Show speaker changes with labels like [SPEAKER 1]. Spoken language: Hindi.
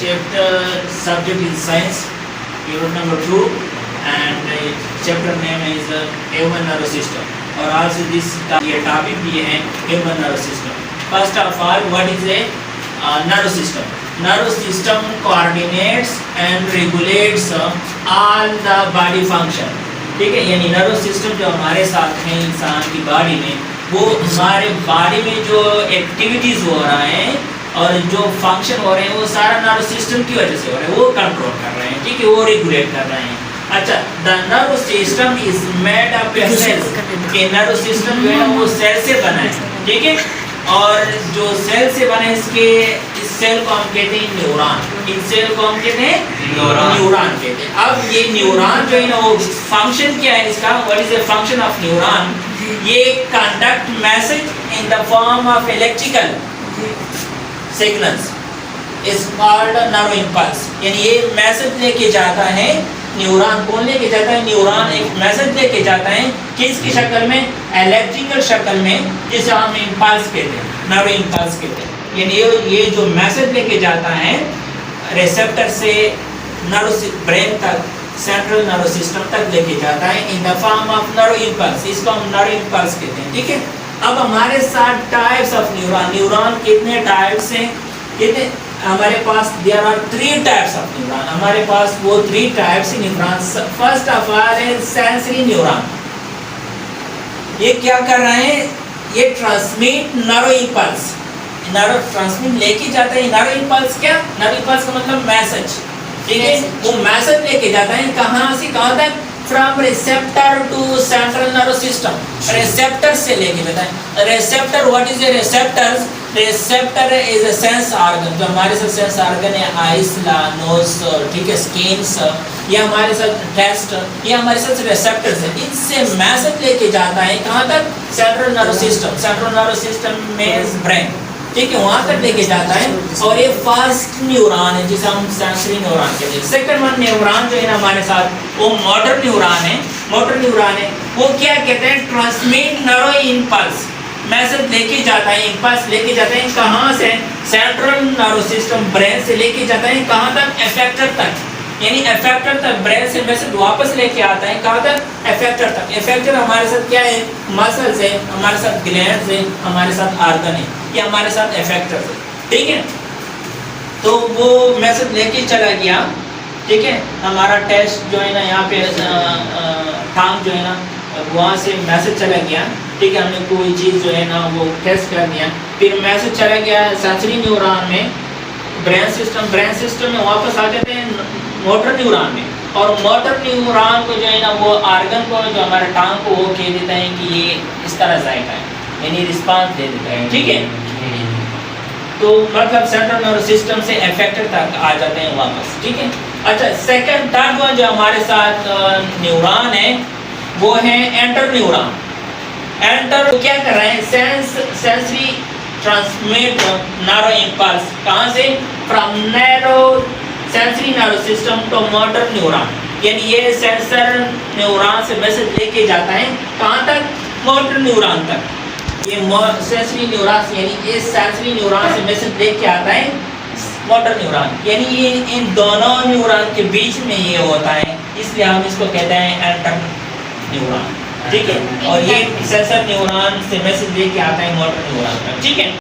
[SPEAKER 1] chapter subject is science, unit number 2, and chapter name is human nervous system. और आज this ये topic दिए हैं human nervous system. First of all, what is a nervous system? Nervous system coordinates and regulates all the body function. ठीक है, यानी नर्वस सिस्टम जो हमारे साथ है इंसान की बॉडी में, वो हमारे बॉडी में जो एक्टिविटीज हो रहा है और जो फंक्शन हो रहे हैं वो सारा नर्वस सिस्टम की वजह से हो रहा है, वो कंट्रोल कर रहे हैं, ठीक है, वो रेगुलेट कर रहे हैं. अच्छा, the nervous system is made up of cells. ये नर्वस सिस्टम जो है वो सेल से बना है, ठीक है, और जो सेल से बना है इस सेल को हम कहते हैं न्यूरॉन. इस सेल को हम कहते हैं न्यूरॉन कहते हैं. अब ये न्यूरॉन जो है ना, वो फंक्शन क्या है इसका, what is the function of neuron? ये conduct message in the form of electrical signals is called nerve impulse. यानी ये मैसेज लेके जाता है न्यूरॉन. कौन लेके जाता है? न्यूरॉन एक मैसेज लेके जाता है किसकी शक्ल में? इलेक्ट्रिकल शक्ल में, जिसे हम इम्पल्स कहते हैं, नर्व इम्पल्स कहते हैं. यानी ये जो मैसेज लेके जाता है रिसेप्टर से नर्व ब्रेन तक, सेंट्रल नर्व सिस्टम तक लेके जाता है इन the form of nerve impulse. इसको हम नर्व इम्पल्स कहते हैं, ठीक है. अब हमारे साथ टाइप्स ऑफ न्यूरॉन. न्यूरॉन कितने टाइप्स हैं? कितने? हमारे पास there are 3 types of neuron. हमारे पास वो 3 types neuron. First of all है सेंसरी न्यूरॉन. ये क्या कर रहे हैं? ये transmit nerve impulse. Nerve transmit लेके जाता है. नर्व इम्पल्स क्या? नर्व इम्पल्स का मतलब मैसेज, ठीक है. वो मैसेज लेके जाता है कहाँ से कहाँ तक? From receptor to central nerve system. Receptor से लेके जाता है. Receptor, what is a receptor? Receptor is a sense organ. जो हमारे साथ सेंस ऑर्गन है, आइस, नोज, ठीक है, स्किन्स, ये हमारे साथ टेस्ट, ये हमारे साथ रिसेप्टर्स है. इनसे मैसेज लेके जाता है कहाँ तक? Central nerve system. Central nerve system में ब्रेन, ठीक है, वहाँ तक लेके जाता है. और ये फर्स्ट न्यूरॉन है जिसे हम सेंसरी न्यूरॉन कहते हैं. सेकंड वन न्यूरॉन जो है ना हमारे साथ, वो मोटर न्यूरॉन है. मोटर न्यूरॉन है, वो क्या कहते हैं? Transmit nerve impulse. मैसेज लेके जाता है, इम्पल्स लेके जाता है कहाँ से? सेंट्रल नर्व सिस्टम ब्रेन से लेके जाता है कहाँ तक? इफेक्टर तक. यानी इफेक्टर तक ब्रेन से मैसेज वापस लेके आता है कहाँ तक? इफेक्टर तक. इफेक्टर हमारे साथ क्या है? मसल्स है, हमारे साथ ग्लैंड्स है, हमारे साथ आर्गन है, ये हमारे साथ इफेक्टर है, ठीक है. तो वो मैसेज लेके चला गया, ठीक है. हमारा टेस्ट जो है ना यहाँ पे टांग जो है ना, वहाँ से मैसेज चला गया, ठीक है. हमने कोई चीज़ जो है ना वो टेस्ट कर दिया, फिर मैसेज चला गया सेंसरी न्यूरॉन में, ब्रेन सिस्टम में वापस आ जाते हैं मोटर न्यूरॉन में. और मोटर न्यूरॉन को जो है ना, वो आर्गन को, जो हमारे टांग को, वो कह देता है कि ये इस तरह जाएगा, यानी रिस्पांस दे देता है, ठीक है. तो मतलब सेंट्रल नर्व सिस्टम से इफेक्टर तक आ जाते हैं वापस, ठीक है. अच्छा, सेकंड थर्ड वन जो हमारे साथ न्यूरॉन है, वो है एंटर न्यूरॉन. एंटर क्या कर रहे हैं? Sensory transmit nerve impulse. कहाँ से? From narrow sensory nerve system to motor neuron. यानी ये सेंसर न्यूरॉन से मैसेज लेके जाता है कहाँ तक? मोटर न्यूरॉन तक. ये सेंसरी न्यूरॉन, यानी इस सेंसरी न्यूरॉन से मैसेज लेके आता है मोटर न्यूरॉन. यानी ये इन दोनों न्यूरॉन के बीच में ये होता है, इसलिए हम इसको कहते हैं एंटर न्यूरॉन, ठीक है. और ये सेंसर न्यूरॉन से मैसेज लेके आता है मोटर न्यूरॉन तक, ठीक है.